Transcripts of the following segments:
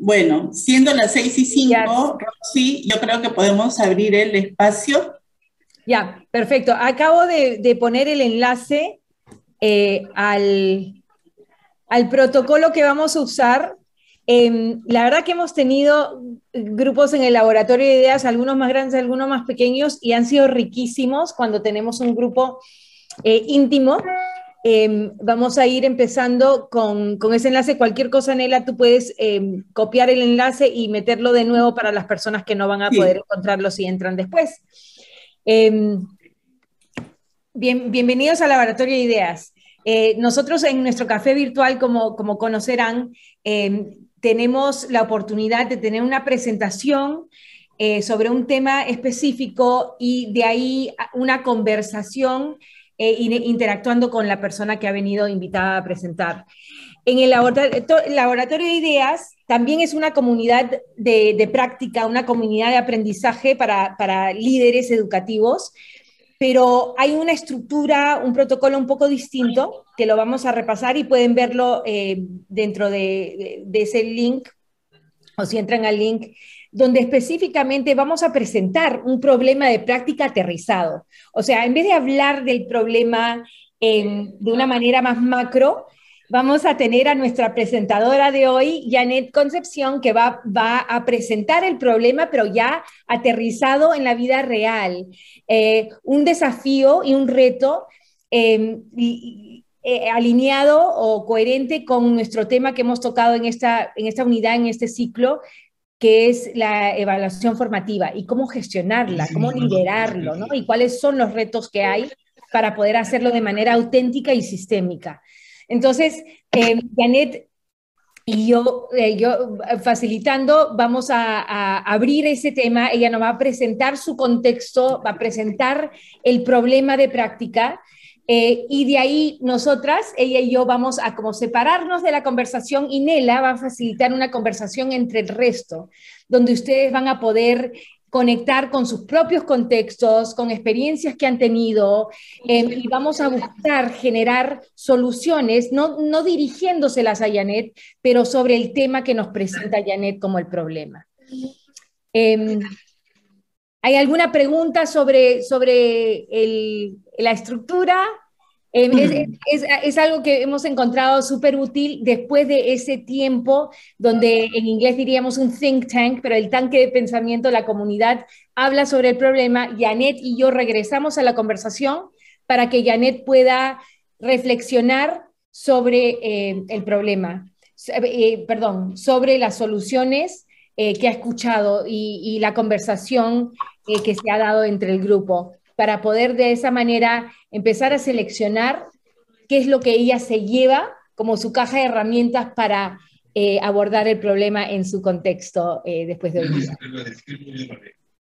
Bueno, siendo las seis y Ya, cinco, Rosy, yo creo que podemos abrir el espacio. ya, perfecto. Acabo de poner el enlace al protocolo que vamos a usar. La verdad que hemos tenido grupos en el laboratorio de ideas, algunos más grandes, algunos más pequeños, y han sido riquísimos cuando tenemos un grupo íntimo. Vamos a ir empezando con ese enlace. Cualquier cosa, Nela, tú puedes copiar el enlace y meterlo de nuevo para las personas que no van a poder Sí, encontrarlo si entran después. Eh, Bienvenidos al Laboratorio de Ideas. Nosotros en nuestro café virtual, como conocerán, tenemos la oportunidad de tener una presentación sobre un tema específico y de ahí una conversación interactuando con la persona que ha venido invitada a presentar. En el laboratorio de ideas también es una comunidad de práctica, una comunidad de aprendizaje para líderes educativos, pero hay una estructura, un protocolo un poco distinto que lo vamos a repasar y pueden verlo dentro de ese link o si entran al link, donde específicamente vamos a presentar un problema de práctica aterrizado. O sea, en vez de hablar del problema de una manera más macro, vamos a tener a nuestra presentadora de hoy, Janet Concepción, que va a presentar el problema, pero ya aterrizado en la vida real. Un desafío y un reto alineado o coherente con nuestro tema que hemos tocado en esta unidad, en este ciclo, que es la evaluación formativa y cómo gestionarla, cómo liderarlo, ¿no? Y cuáles son los retos que hay para poder hacerlo de manera auténtica y sistémica. Entonces, Janet y yo facilitando, vamos a abrir ese tema, ella nos va a presentar su contexto, va a presentar el problema de práctica, y de ahí nosotras, ella y yo, vamos a como separarnos de la conversación y Nela va a facilitar una conversación entre el resto, donde ustedes van a poder conectar con sus propios contextos, con experiencias que han tenido, y vamos a buscar generar soluciones, no dirigiéndoselas a Janet, pero sobre el tema que nos presenta Janet como el problema. Eh, ¿Hay alguna pregunta sobre la estructura? Es algo que hemos encontrado súper útil después de ese tiempo donde en inglés diríamos un think tank, pero el tanque de pensamiento, la comunidad habla sobre el problema. Janet y yo regresamos a la conversación para que Janet pueda reflexionar sobre el problema, perdón, sobre las soluciones que ha escuchado y la conversación que se ha dado entre el grupo, para poder de esa manera empezar a seleccionar qué es lo que ella se lleva como su caja de herramientas para abordar el problema en su contexto después de hoy día.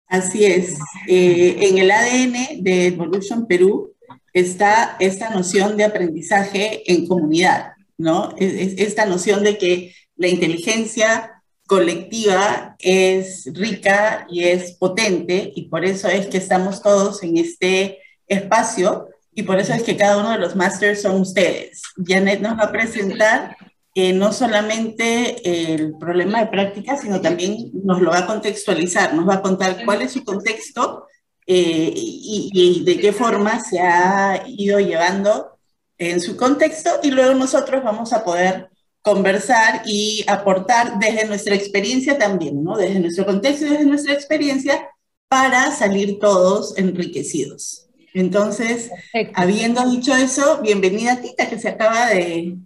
así es. En el ADN de Evolution Perú está esta noción de aprendizaje en comunidad, ¿no? Esta noción de que la inteligencia colectiva es rica y es potente, y por eso es que estamos todos en este espacio, y por eso es que cada uno de los masters son ustedes. Janet nos va a presentar no solamente el problema de práctica, sino también nos lo va a contextualizar, nos va a contar cuál es su contexto, y de qué forma se ha ido llevando en su contexto, y luego nosotros vamos a poder conversar y aportar desde nuestra experiencia también, ¿no? Desde nuestro contexto y desde nuestra experiencia, para salir todos enriquecidos. Entonces, Perfecto. habiendo dicho eso, bienvenida Tita, que se acaba de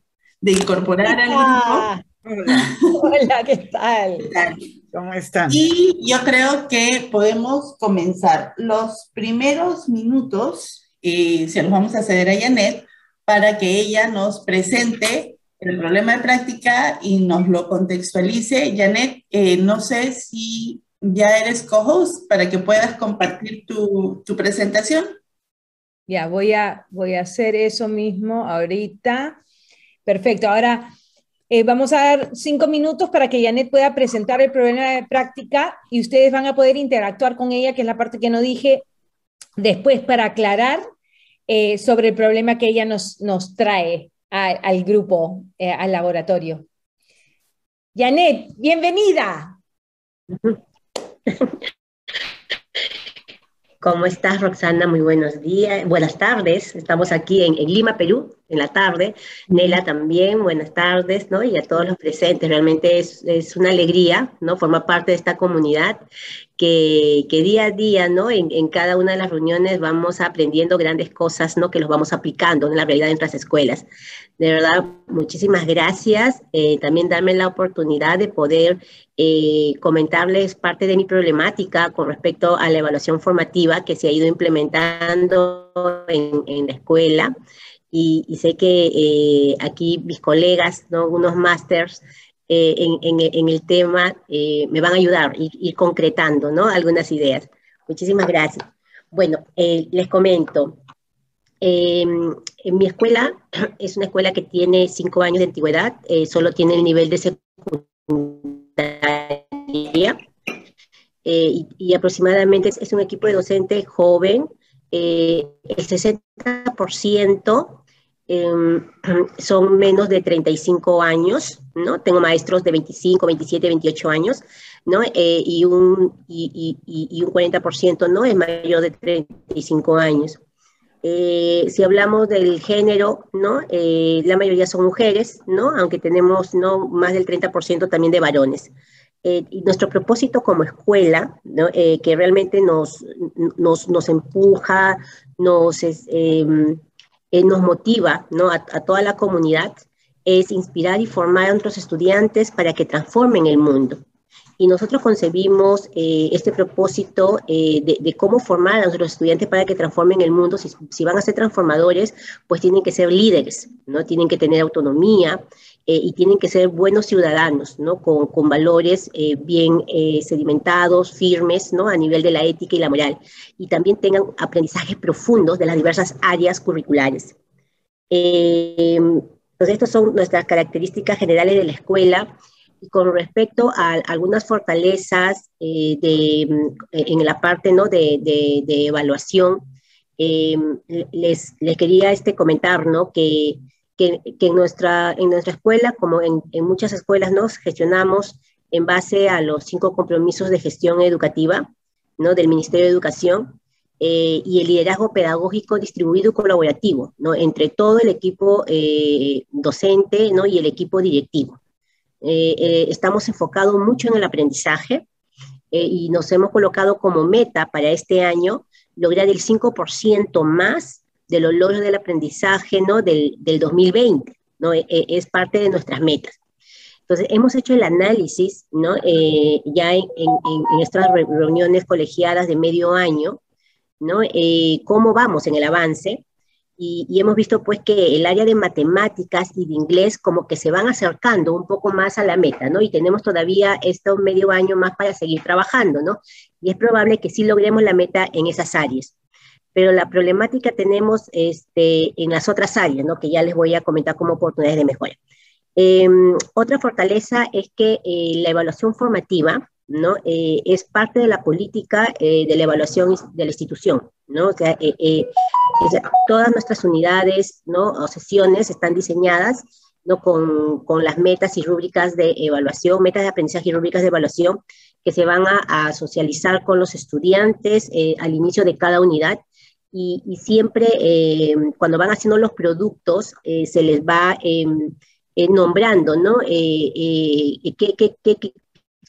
incorporar al grupo. Hola, hola, ¿qué tal? ¿Cómo están? Y yo creo que podemos comenzar. Los primeros minutos se los vamos a ceder a Janet para que ella nos presente el problema de práctica y nos lo contextualice. Janet, no sé si ya eres co-host para que puedas compartir tu presentación. Ya, voy a hacer eso mismo ahorita. Perfecto. Ahora vamos a dar 5 minutos para que Janet pueda presentar el problema de práctica y ustedes van a poder interactuar con ella, que es la parte que no dije después, para aclarar sobre el problema que ella nos trae al grupo, al laboratorio. Janet, bienvenida. ¿Cómo estás, Roxana? Muy buenos días, buenas tardes. Estamos aquí en Lima, Perú, en la tarde. Nela también, buenas tardes, ¿no? Y a todos los presentes. Realmente es una alegría, ¿no? Formar parte de esta comunidad que día a día, ¿no? En cada una de las reuniones vamos aprendiendo grandes cosas, ¿no? Que los vamos aplicando en la realidad de nuestras escuelas. De verdad, muchísimas gracias. También darme la oportunidad de poder comentarles parte de mi problemática con respecto a la evaluación formativa que se ha ido implementando en la escuela. Y sé que aquí mis colegas, ¿no? Unos másters en el tema me van a ayudar ir concretando, ¿no? Algunas ideas. Muchísimas gracias. Bueno, les comento. En mi escuela es una escuela que tiene 5 años de antigüedad, solo tiene el nivel de secundaria y aproximadamente es un equipo de docentes joven. El 60% son menos de 35 años, ¿no? Tengo maestros de 25, 27, 28 años, ¿no? Y un 40%, ¿no? Es mayor de 35 años. Si hablamos del género, ¿no? La mayoría son mujeres, ¿no? Aunque tenemos, ¿no? Más del 30% también de varones. Y nuestro propósito como escuela, ¿no? Que realmente nos empuja, nos motiva, ¿no? a toda la comunidad, es inspirar y formar a nuestros estudiantes para que transformen el mundo. Y nosotros concebimos este propósito de cómo formar a nuestros estudiantes para que transformen el mundo. Si van a ser transformadores, pues tienen que ser líderes, ¿no? Tienen que tener autonomía y tienen que ser buenos ciudadanos, ¿no? Con valores bien sedimentados, firmes, ¿no? A nivel de la ética y la moral. Y también tengan aprendizajes profundos de las diversas áreas curriculares. Entonces, estas son nuestras características generales de la escuela. Y con respecto a algunas fortalezas en la parte, ¿no? de evaluación, les quería comentar, ¿no? que en nuestra escuela, como en muchas escuelas, nos gestionamos en base a los 5 compromisos de gestión educativa, ¿no? Del Ministerio de Educación, y el liderazgo pedagógico distribuido y colaborativo, ¿no? Entre todo el equipo docente, ¿no? Y el equipo directivo. Estamos enfocados mucho en el aprendizaje y nos hemos colocado como meta para este año lograr el 5% más de los logros del aprendizaje, ¿no? del 2020, ¿no? Es parte de nuestras metas. Entonces, hemos hecho el análisis, ¿no? Ya en nuestras reuniones colegiadas de medio año, ¿no? Cómo vamos en el avance. Y hemos visto pues que el área de matemáticas y de inglés como que se van acercando un poco más a la meta, ¿no? Y tenemos todavía medio año más para seguir trabajando, ¿no? Y es probable que sí logremos la meta en esas áreas. Pero la problemática tenemos en las otras áreas, ¿no? Que ya les voy a comentar como oportunidades de mejora. Otra fortaleza es que la evaluación formativa, ¿no? Es parte de la política de la evaluación de la institución, ¿no? O sea, todas nuestras unidades, ¿no? O sesiones están diseñadas, ¿no? Con las metas y rúbricas de evaluación, metas de aprendizaje y rúbricas de evaluación que se van a socializar con los estudiantes al inicio de cada unidad. Y siempre cuando van haciendo los productos se les va nombrando, ¿no?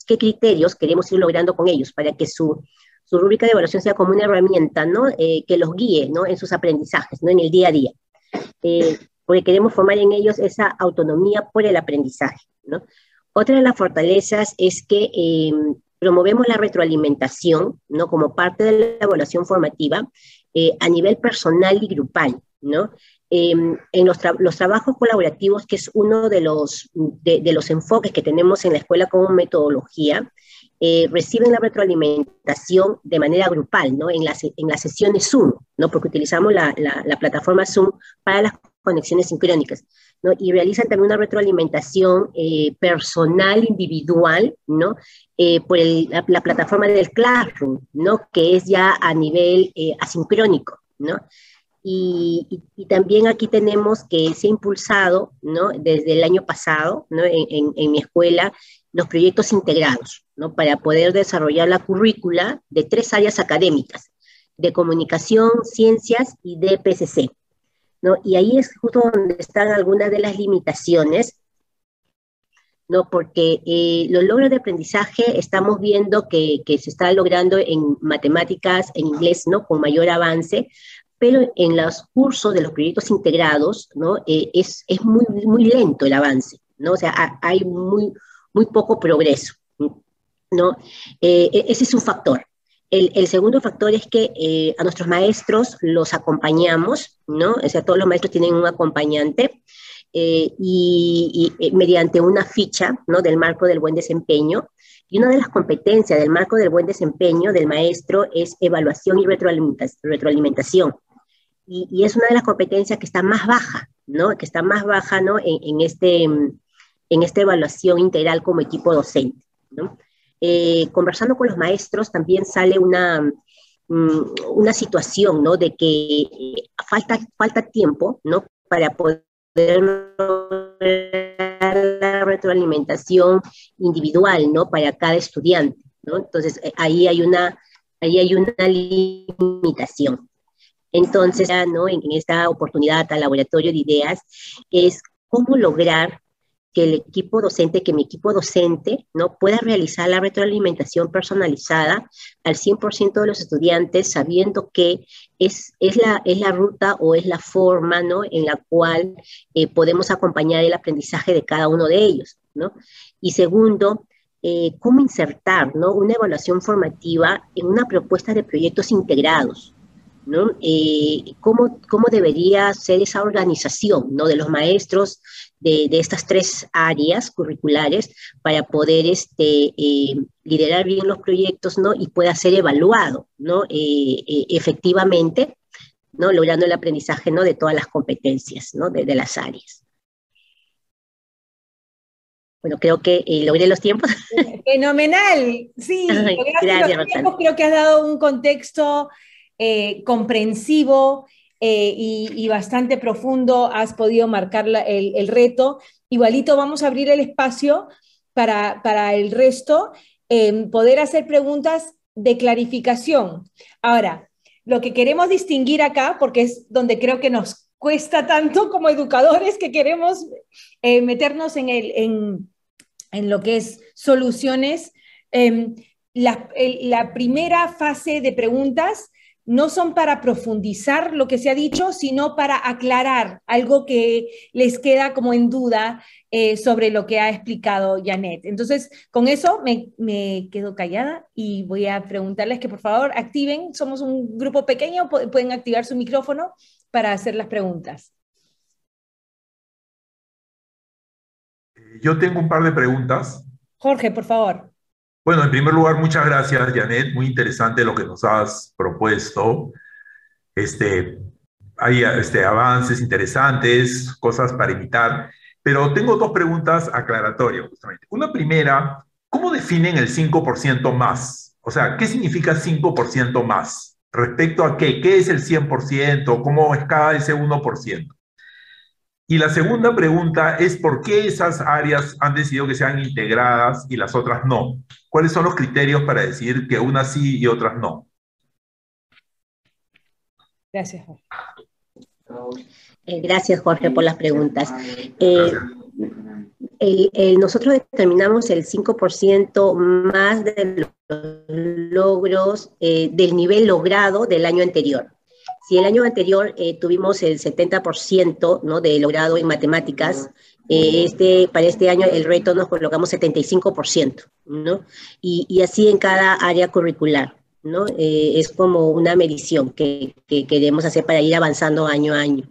¿Qué criterios queremos ir logrando con ellos para que su rúbrica de evaluación sea como una herramienta, ¿no? Que los guíe, ¿no? En sus aprendizajes, ¿no? En el día a día. Porque queremos formar en ellos esa autonomía por el aprendizaje, ¿no? Otra de las fortalezas es que promovemos la retroalimentación, ¿no? Como parte de la evaluación formativa a nivel personal y grupal, ¿no? En los trabajos colaborativos, que es uno de los enfoques que tenemos en la escuela como metodología, reciben la retroalimentación de manera grupal, ¿no? En las sesiones Zoom, ¿no? Porque utilizamos la plataforma Zoom para las conexiones sincrónicas, ¿no? Y realizan también una retroalimentación personal, individual, ¿no? Por la plataforma del Classroom, ¿no? Que es ya a nivel asincrónico, ¿no? Y también aquí tenemos que se ha impulsado, ¿no? Desde el año pasado, ¿no? En mi escuela, los proyectos integrados, ¿no? Para poder desarrollar la currícula de 3 áreas académicas, de comunicación, ciencias y de PCC, ¿no? Y ahí es justo donde están algunas de las limitaciones, ¿no? Porque los logros de aprendizaje estamos viendo que se está logrando en matemáticas, en inglés, ¿no? Con mayor avance, pero en los cursos de los proyectos integrados, ¿no? Es muy, muy lento el avance, ¿no? O sea, hay muy poco progreso, ¿no? Ese es un factor. El segundo factor es que a nuestros maestros los acompañamos, ¿no? O sea, todos los maestros tienen un acompañante, mediante una ficha, ¿no? Del marco del buen desempeño. Y una de las competencias del marco del buen desempeño del maestro es evaluación y retroalimentación. Y es una de las competencias que está más baja, ¿no? Que está más baja, ¿no? En esta evaluación integral como equipo docente, ¿no? Conversando con los maestros también sale una situación, ¿no? De que falta tiempo, ¿no? Para poder la retroalimentación individual, ¿no? Para cada estudiante, ¿no? Entonces, ahí hay una limitación. Entonces, ya, ¿no? En esta oportunidad al laboratorio de ideas es cómo lograr que mi equipo docente, ¿no? Pueda realizar la retroalimentación personalizada al 100% de los estudiantes, sabiendo que es la ruta o es la forma, ¿no? En la cual podemos acompañar el aprendizaje de cada uno de ellos, ¿no? Y segundo, cómo insertar, ¿no? Una evaluación formativa en una propuesta de proyectos integrados, ¿no? ¿Cómo debería ser esa organización, ¿no? De los maestros de estas 3 áreas curriculares para poder liderar bien los proyectos, ¿no? Y pueda ser evaluado, ¿no? Efectivamente, ¿no? Logrando el aprendizaje, ¿no? De todas las competencias, ¿no? De las áreas. Bueno, creo que logré los tiempos. Fenomenal, sí. Gracias, los tiempos, creo que has dado un contexto comprensivo y bastante profundo, has podido marcar el reto. Igualito vamos a abrir el espacio para el resto, poder hacer preguntas de clarificación. Ahora, lo que queremos distinguir acá, porque es donde creo que nos cuesta tanto como educadores que queremos meternos en lo que es soluciones, la primera fase de preguntas no son para profundizar lo que se ha dicho, sino para aclarar algo que les queda como en duda sobre lo que ha explicado Janet. Entonces, con eso me quedo callada y voy a preguntarles que por favor activen, somos un grupo pequeño, pueden activar su micrófono para hacer las preguntas. Yo tengo un par de preguntas. Jorge, por favor. Bueno, en primer lugar, muchas gracias, Janet. Muy interesante lo que nos has propuesto. Hay avances interesantes, cosas para imitar, pero tengo 2 preguntas aclaratorias, justamente. Una primera, ¿cómo definen el 5% más? O sea, ¿qué significa 5% más? ¿Respecto a qué? ¿Qué es el 100%? ¿Cómo es cada ese 1%? Y la segunda pregunta es ¿por qué esas áreas han decidido que sean integradas y las otras no? ¿Cuáles son los criterios para decir que unas sí y otras no? Gracias, Jorge. Gracias, Jorge, por las preguntas. Gracias. Nosotros determinamos el 5% más de los logros del nivel logrado del año anterior. Si el año anterior tuvimos el 70%, ¿no? De logrado en matemáticas, para este año el reto nos colocamos 75%, ¿no? Y así en cada área curricular, ¿no? Es como una medición que queremos hacer para ir avanzando año a año.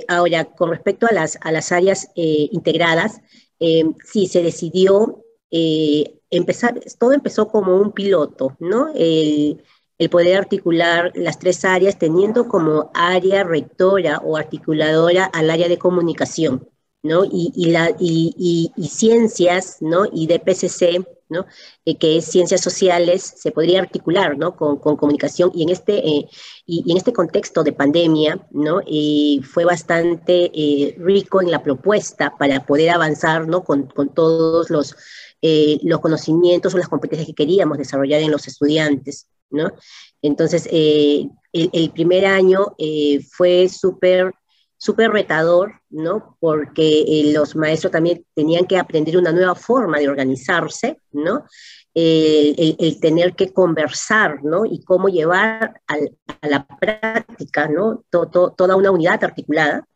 Ahora, con respecto a las áreas integradas, sí, se decidió empezar, todo empezó como un piloto, ¿no? El poder articular las 3 áreas teniendo como área rectora o articuladora al área de comunicación, ¿no? Y ciencias, ¿no? Y DPCC, ¿no? Que es ciencias sociales, se podría articular, ¿no? Con comunicación, y en este contexto de pandemia, ¿no? Fue bastante rico en la propuesta para poder avanzar, ¿no? Con todos los conocimientos o las competencias que queríamos desarrollar en los estudiantes, ¿no? Entonces, el primer año fue súper retador, ¿no? Porque los maestros también tenían que aprender una nueva forma de organizarse, ¿no? El tener que conversar, ¿no? Y cómo llevar a la práctica, ¿no? Toda una unidad articulada.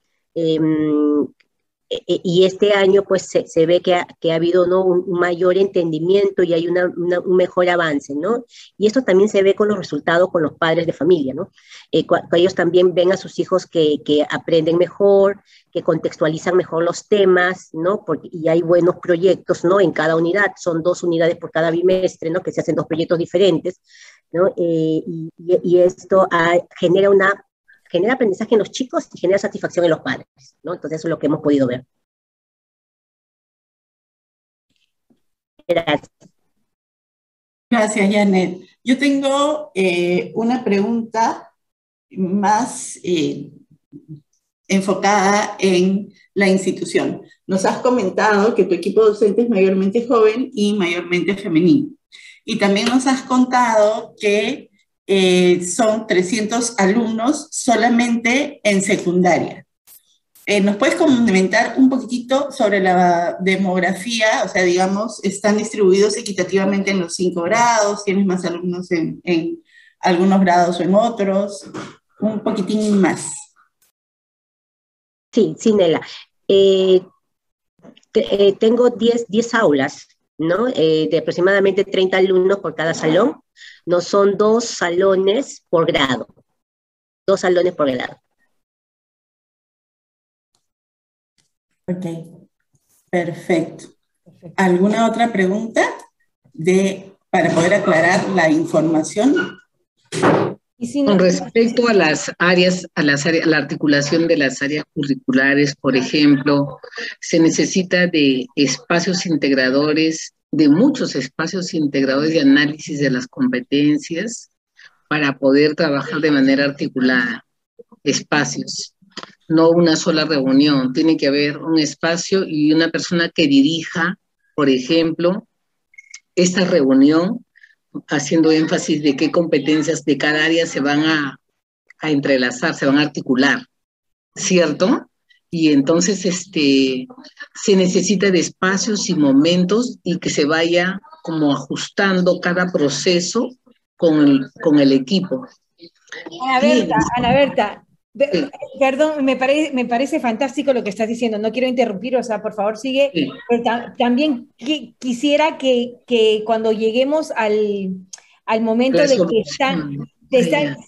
Y este año pues se ve que ha habido, ¿no? un mayor entendimiento y hay un mejor avance, ¿no? Y esto también se ve con los resultados con los padres de familia, ¿no? Ellos también ven a sus hijos que aprenden mejor, que contextualizan mejor los temas, ¿no? Y hay buenos proyectos, ¿no? En cada unidad, son 2 unidades por cada bimestre, ¿no? Que se hacen 2 proyectos diferentes, ¿no? Y esto genera aprendizaje en los chicos y genera satisfacción en los padres, ¿no? Entonces eso es lo que hemos podido ver. Gracias. Gracias, Janet. Yo tengo una pregunta más enfocada en la institución. Nos has comentado que tu equipo docente es mayormente joven y mayormente femenino. Y también nos has contado que son 300 alumnos solamente en secundaria. ¿Nos puedes comentar un poquitito sobre la demografía? O sea, digamos, ¿están distribuidos equitativamente en los 5 grados? ¿Tienes más alumnos en algunos grados o en otros? Un poquitín más. Sí, Nela. Tengo 10 aulas, ¿no? De aproximadamente 30 alumnos por cada salón. No son 2 salones por grado. 2 salones por grado. Ok, perfecto. ¿Alguna otra pregunta para poder aclarar la información? Con respecto a las áreas, a la articulación de las áreas curriculares, por ejemplo, se necesita de espacios integradores, de muchos espacios integradores de análisis de las competencias para poder trabajar de manera articulada. Espacios, no una sola reunión, tiene que haber un espacio y una persona que dirija, por ejemplo, esta reunión, haciendo énfasis de qué competencias de cada área se van a entrelazar, se van a articular, ¿cierto? Y entonces se necesita de espacios y momentos y que se vaya como ajustando cada proceso con el equipo. Ana Berta, perdón, me parece fantástico lo que estás diciendo, no quiero interrumpir, o sea, por favor sigue, sí. Pero también quisiera que cuando lleguemos al momento de que están,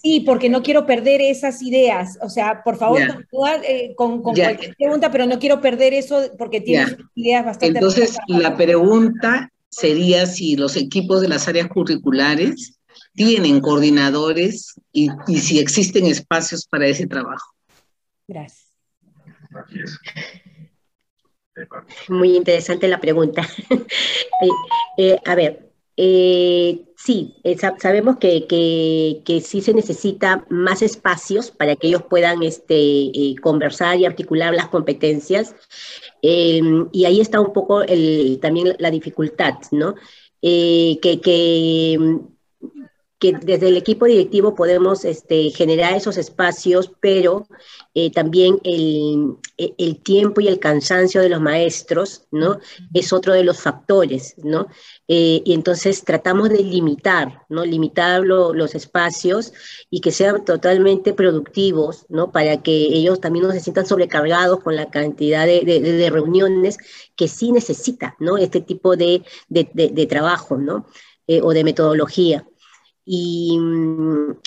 sí, porque no quiero perder esas ideas, o sea, por favor, continúa con cualquier pregunta, pero no quiero perder eso porque tienes ideas bastante... Entonces, la pregunta sería si los equipos de las áreas curriculares tienen coordinadores y si existen espacios para ese trabajo. Gracias. Muy interesante la pregunta. A ver, sí, sabemos que sí se necesita más espacios para que ellos puedan conversar y articular las competencias. Y ahí está un poco también la dificultad, ¿no? Que desde el equipo directivo podemos generar esos espacios, pero también el tiempo y el cansancio de los maestros, ¿no? Es otro de los factores, ¿no? Y entonces tratamos de limitar, ¿no? Limitar los espacios y que sean totalmente productivos, ¿no? Para que ellos también no se sientan sobrecargados con la cantidad de reuniones que sí necesita, ¿no? Este tipo de trabajo, ¿no? O de metodología. Bueno,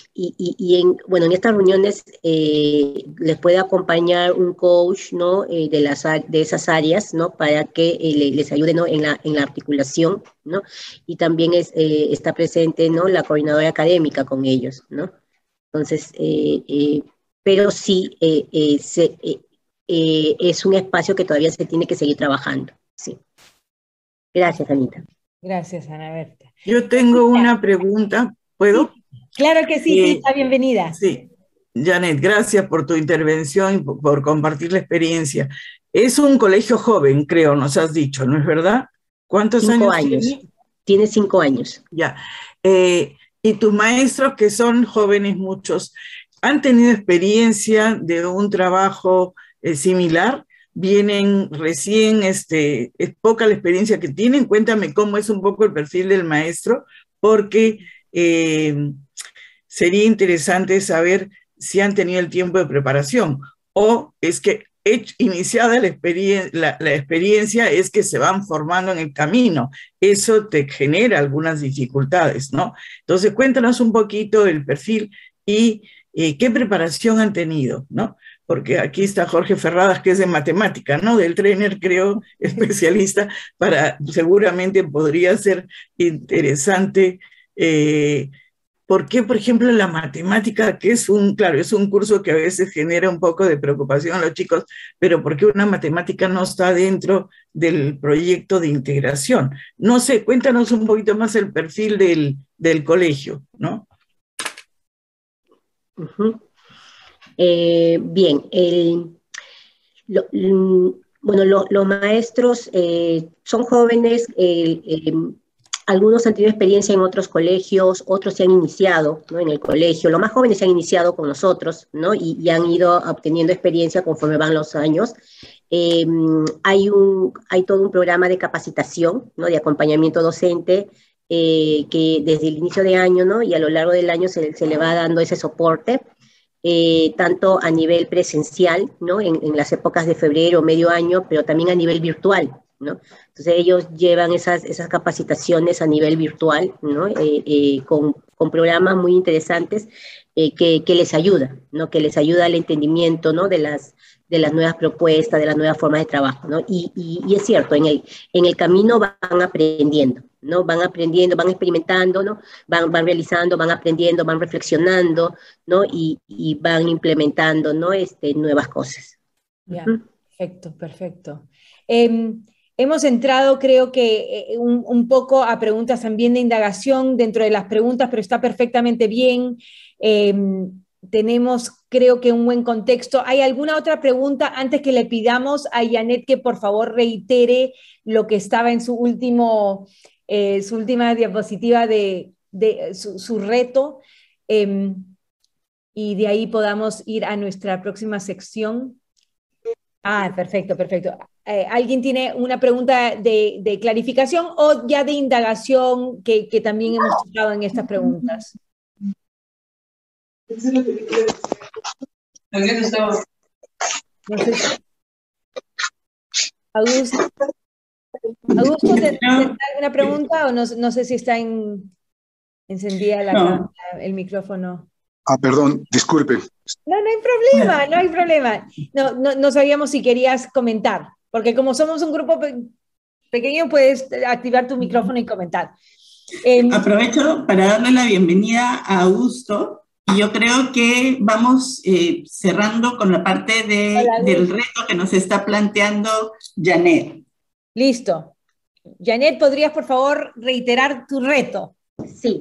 en estas reuniones les puede acompañar un coach, ¿no? de esas áreas, ¿no? Para que les ayude, ¿no? en la articulación, ¿no? Y también está presente, ¿no? La coordinadora académica con ellos, ¿no? Entonces, pero sí, es un espacio que todavía se tiene que seguir trabajando. Sí. Gracias, Anita. Gracias, Ana Berta. Yo tengo una pregunta, ¿puedo? Sí, claro que sí, Tita, bienvenida. Sí, Janet, gracias por tu intervención y por compartir la experiencia. Es un colegio joven, creo, nos has dicho, ¿no es verdad? ¿Cuántos años tiene? Tiene 5 años. Ya. Y tus maestros, que son jóvenes muchos, ¿han tenido experiencia de un trabajo similar? ¿Vienen recién, es poca la experiencia que tienen? Cuéntame cómo es un poco el perfil del maestro, porque sería interesante saber si han tenido el tiempo de preparación, o es que iniciada la experiencia es que se van formando en el camino. Eso te genera algunas dificultades, ¿no? Entonces, cuéntanos un poquito el perfil y qué preparación han tenido, ¿no? Porque aquí está Jorge Ferradas, que es de matemática, ¿no? Del trainer, creo, especialista, seguramente podría ser interesante. ¿Por qué, por ejemplo, la matemática, que es claro, es un curso que a veces genera un poco de preocupación a los chicos, pero por qué una matemática no está dentro del proyecto de integración? No sé, cuéntanos un poquito más el perfil del colegio, ¿no? Bien, los maestros son jóvenes, algunos han tenido experiencia en otros colegios, otros se han iniciado, ¿no?, en el colegio. Los más jóvenes se han iniciado con nosotros, ¿no?, y han ido obteniendo experiencia conforme van los años. Hay todo un programa de capacitación, ¿no?, de acompañamiento docente, que desde el inicio de año, ¿no?, y a lo largo del año se le va dando ese soporte, tanto a nivel presencial, ¿no?, en las épocas de febrero, medio año, pero también a nivel virtual, ¿no? Entonces ellos llevan esas capacitaciones a nivel virtual, ¿no?, con programas muy interesantes que les ayuda, ¿no?, que les ayuda al entendimiento, ¿no?, de las nuevas propuestas, de las nuevas formas de trabajo, ¿no? Y es cierto, en el camino van aprendiendo, ¿no? Van aprendiendo, van experimentando, ¿no? Van realizando, van aprendiendo, van reflexionando, ¿no? Y van implementando, ¿no?, nuevas cosas. Ya, perfecto. Hemos entrado, creo que un poco a preguntas también de indagación dentro de las preguntas, pero está perfectamente bien. Tenemos, creo que un buen contexto. ¿Hay alguna otra pregunta antes que le pidamos a Janet que por favor reitere lo que estaba en su última diapositiva de su reto? Y de ahí podamos ir a nuestra próxima sección. Perfecto. ¿Alguien tiene una pregunta de clarificación o ya de indagación que también hemos tocado en estas preguntas? No sé si... Augusto, ¿tienes alguna pregunta o no sé si está encendida el micrófono? Perdón, disculpe. No hay problema. No sabíamos si querías comentar, porque como somos un grupo pequeño, puedes activar tu micrófono y comentar. Aprovecho para darle la bienvenida a Augusto, y yo creo que vamos cerrando con la parte del reto que nos está planteando Janet. Listo. Janet, ¿podrías por favor reiterar tu reto? Sí,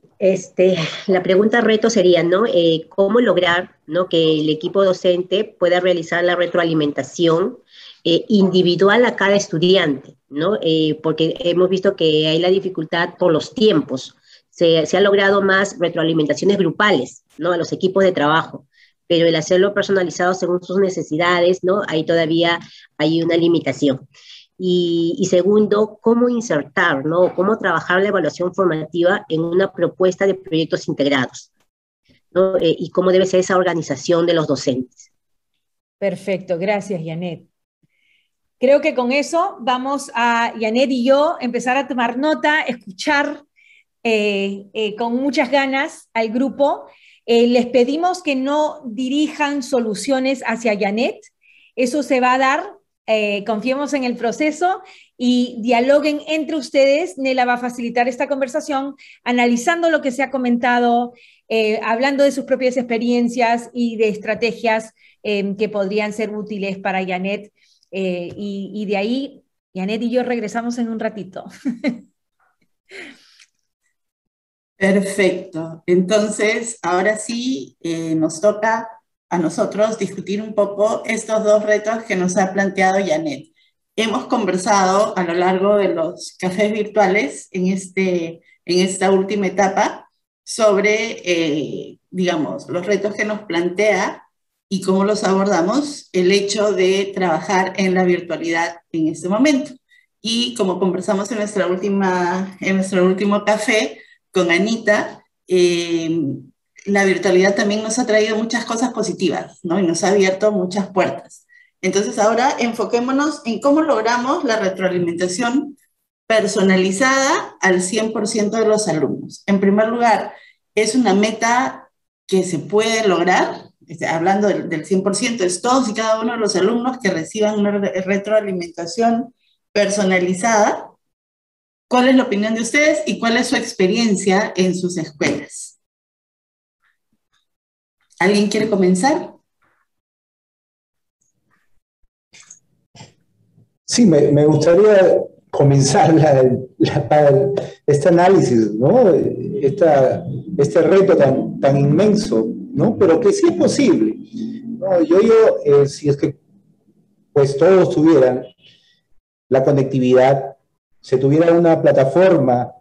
la pregunta reto sería, ¿no?, ¿cómo lograr, ¿no?, que el equipo docente pueda realizar la retroalimentación individual a cada estudiante, ¿no? Porque hemos visto que hay la dificultad por los tiempos. Se ha logrado más retroalimentaciones grupales, ¿no?, a los equipos de trabajo, pero el hacerlo personalizado según sus necesidades, ¿no?, ahí todavía hay una limitación. Y segundo, cómo insertar, ¿no?, cómo trabajar la evaluación formativa en una propuesta de proyectos integrados, ¿no?, y cómo debe ser esa organización de los docentes. Perfecto, gracias, Janet. Creo que con eso vamos a, Janet y yo, empezar a tomar nota, escuchar con muchas ganas al grupo. Les pedimos que no dirijan soluciones hacia Janet, eso se va a dar. Confiemos en el proceso y dialoguen entre ustedes. Nela va a facilitar esta conversación analizando lo que se ha comentado, hablando de sus propias experiencias y de estrategias que podrían ser útiles para Janet. Y de ahí, Janet y yo regresamos en un ratito. Perfecto. Entonces, ahora sí nos toca a nosotros discutir un poco estos dos retos que nos ha planteado Janet. Hemos conversado a lo largo de los cafés virtuales en esta última etapa sobre, digamos, los retos que nos plantea y cómo los abordamos, el hecho de trabajar en la virtualidad en este momento. Y como conversamos en nuestro último café con Anita, la virtualidad también nos ha traído muchas cosas positivas, ¿no? Y nos ha abierto muchas puertas. Entonces ahora enfoquémonos en cómo logramos la retroalimentación personalizada al 100% de los alumnos. En primer lugar, es una meta que se puede lograr. Hablando del 100%, es todos y cada uno de los alumnos que reciban una retroalimentación personalizada. ¿Cuál es la opinión de ustedes y cuál es su experiencia en sus escuelas? ¿Alguien quiere comenzar? Sí, me gustaría comenzar este análisis, ¿no? Este reto tan inmenso, ¿no? Pero que sí es posible, ¿no? Si es que pues todos tuvieran la conectividad, se tuviera una plataforma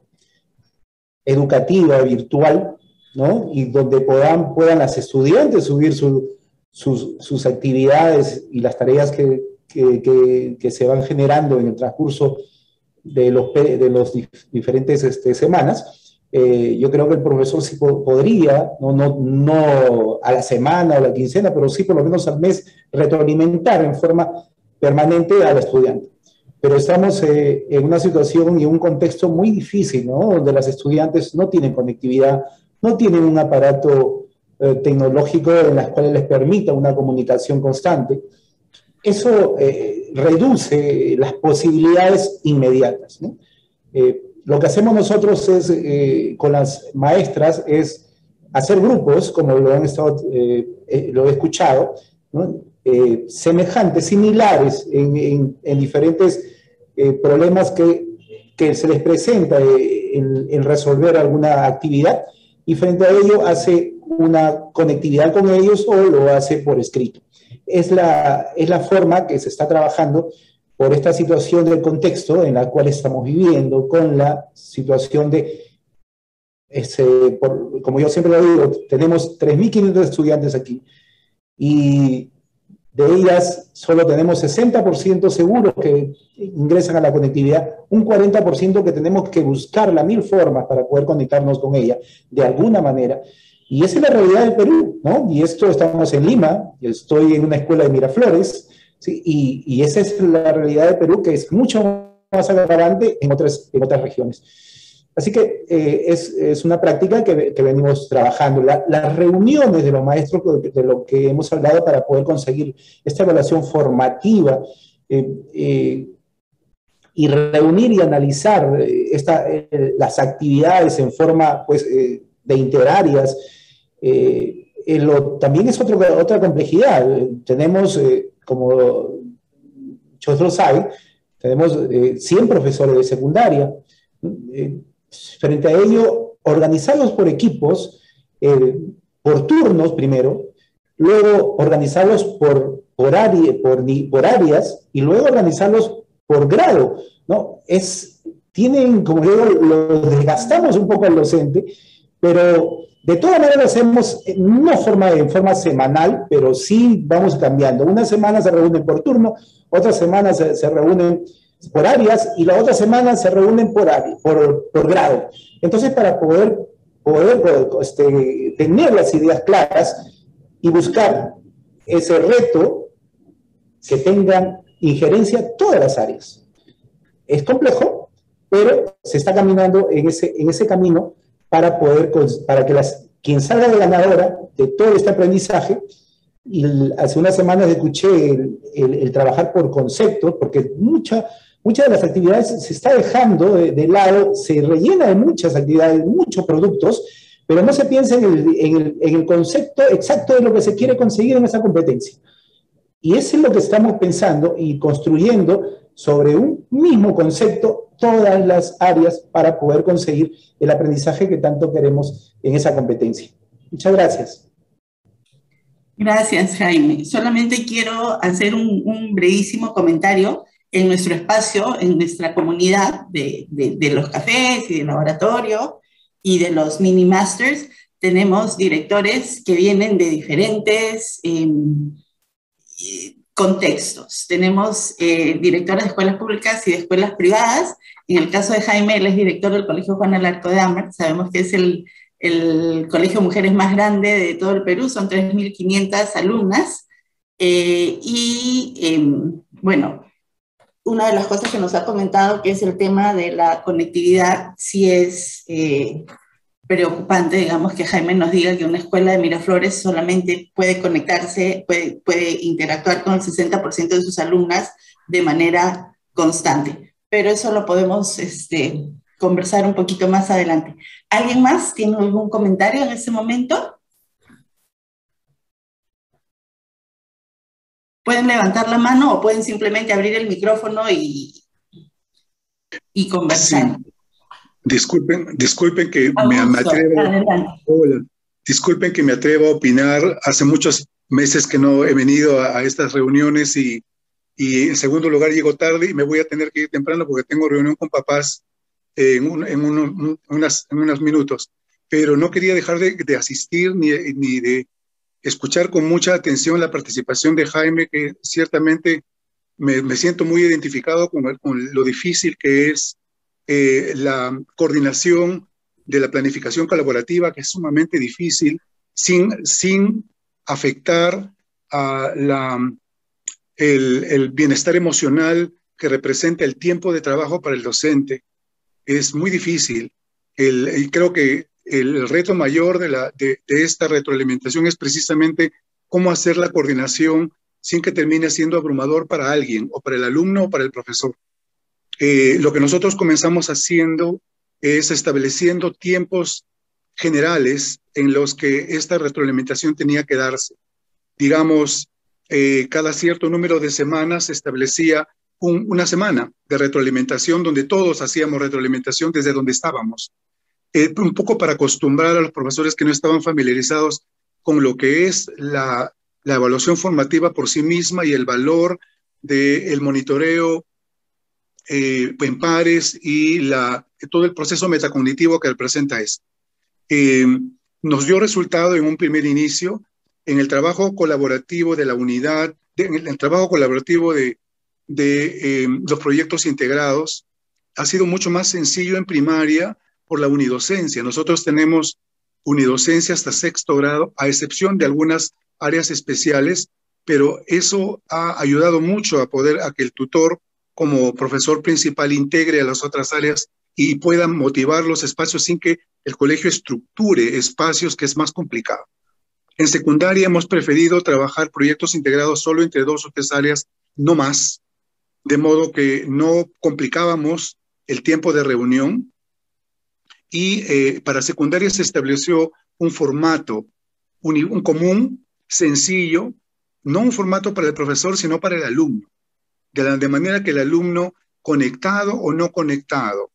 educativa virtual, ¿no? Y donde puedan las estudiantes subir sus actividades y las tareas que se van generando en el transcurso de los diferentes semanas. Yo creo que el profesor sí podría, no a la semana o a la quincena, pero sí por lo menos al mes, retroalimentar en forma permanente al estudiante. Pero estamos en una situación y un contexto muy difícil, ¿no? Donde las estudiantes no tienen conectividad, no tienen un aparato tecnológico en las cuales les permita una comunicación constante. Eso reduce las posibilidades inmediatas, ¿no? Lo que hacemos nosotros con las maestras es hacer grupos, como lo he escuchado, ¿no? Semejantes, similares en diferentes problemas que se les presenta en resolver alguna actividad, y frente a ello hace una conectividad con ellos o lo hace por escrito. Es la forma que se está trabajando por esta situación del contexto en la cual estamos viviendo, con la situación como yo siempre lo digo, tenemos 3.500 estudiantes aquí, y de ellas solo tenemos 60% seguros que ingresan a la conectividad, un 40% que tenemos que buscar las 1000 formas para poder conectarnos con ella de alguna manera. Y esa es la realidad del Perú, ¿no? Y estamos en Lima, estoy en una escuela de Miraflores, ¿sí? Y esa es la realidad del Perú, que es mucho más agravante en otras regiones. Así que es una práctica que venimos trabajando. Las reuniones de los maestros, de lo que hemos hablado para poder conseguir esta evaluación formativa y reunir y analizar las actividades en forma pues, de interáreas, también es otra complejidad. Tenemos, como muchos saben, tenemos 100 profesores de secundaria. Frente a ello, organizarlos por equipos, por turnos primero, luego organizarlos por áreas y luego organizarlos por grado, ¿no? Como digo, lo desgastamos un poco al docente, pero de todas maneras lo hacemos no en forma semanal, pero sí vamos cambiando. Una semana se reúnen por turno, otra semana se reúnen por áreas, y la otra semana se reúnen por grado. Entonces, para poder tener las ideas claras y buscar ese reto que tengan injerencia todas las áreas. Es complejo, pero se está caminando en ese camino para que quien salga de ganadora de todo este aprendizaje. Y hace unas semanas escuché el trabajar por conceptos, porque muchas de las actividades se está dejando de lado, se rellena de muchas actividades, muchos productos, pero no se piensa en el concepto exacto de lo que se quiere conseguir en esa competencia. Y eso es lo que estamos pensando y construyendo sobre un mismo concepto todas las áreas para poder conseguir el aprendizaje que tanto queremos en esa competencia. Muchas gracias. Gracias, Jaime. Solamente quiero hacer un brevísimo comentario. En nuestro espacio, en nuestra comunidad de los cafés y del laboratorio y de los mini masters, tenemos directores que vienen de diferentes contextos. Tenemos directores de escuelas públicas y de escuelas privadas. En el caso de Jaime, él es director del Colegio Juan Alarco de Amber. Sabemos que es el colegio de mujeres más grande de todo el Perú, son 3.500 alumnas. Bueno, una de las cosas que nos ha comentado, que es el tema de la conectividad, sí es preocupante, digamos, que Jaime nos diga que una escuela de Miraflores solamente puede conectarse, puede interactuar con el 60% de sus alumnas de manera constante. Pero eso lo podemos conversar un poquito más adelante. ¿Alguien más tiene algún comentario en ese momento? Pueden levantar la mano o pueden simplemente abrir el micrófono y conversar. Sí. Disculpen que me atrevo. Hola. Disculpen que me atrevo a opinar. Hace muchos meses que no he venido a estas reuniones y en segundo lugar llego tarde y me voy a tener que ir temprano porque tengo reunión con papás en unos minutos. Pero no quería dejar de asistir ni de escuchar con mucha atención la participación de Jaime, que ciertamente me siento muy identificado con lo difícil que es la coordinación de la planificación colaborativa, que es sumamente difícil, sin afectar a el bienestar emocional que representa el tiempo de trabajo para el docente. Es muy difícil. Y creo que el reto mayor de esta retroalimentación es precisamente cómo hacer la coordinación sin que termine siendo abrumador para alguien, o para el alumno o para el profesor. Lo que nosotros comenzamos haciendo es estableciendo tiempos generales en los que esta retroalimentación tenía que darse. Digamos, cada cierto número de semanas se establecía una semana de retroalimentación donde todos hacíamos retroalimentación desde donde estábamos. Un poco para acostumbrar a los profesores que no estaban familiarizados con lo que es la evaluación formativa por sí misma y el valor del monitoreo en pares y todo el proceso metacognitivo que representa esto. Nos dio resultado en un primer inicio en el trabajo colaborativo de la unidad, en el trabajo colaborativo de los proyectos integrados. Ha sido mucho más sencillo en primaria por la unidocencia. Nosotros tenemos unidocencia hasta sexto grado, a excepción de algunas áreas especiales, pero eso ha ayudado mucho a que el tutor como profesor principal integre a las otras áreas y pueda motivar los espacios sin que el colegio estructure espacios, que es más complicado. En secundaria hemos preferido trabajar proyectos integrados solo entre 2 o 3 áreas, no más, de modo que no complicábamos el tiempo de reunión. Y para secundaria se estableció un formato, un común, sencillo, no un formato para el profesor, sino para el alumno. De manera que el alumno, conectado o no conectado,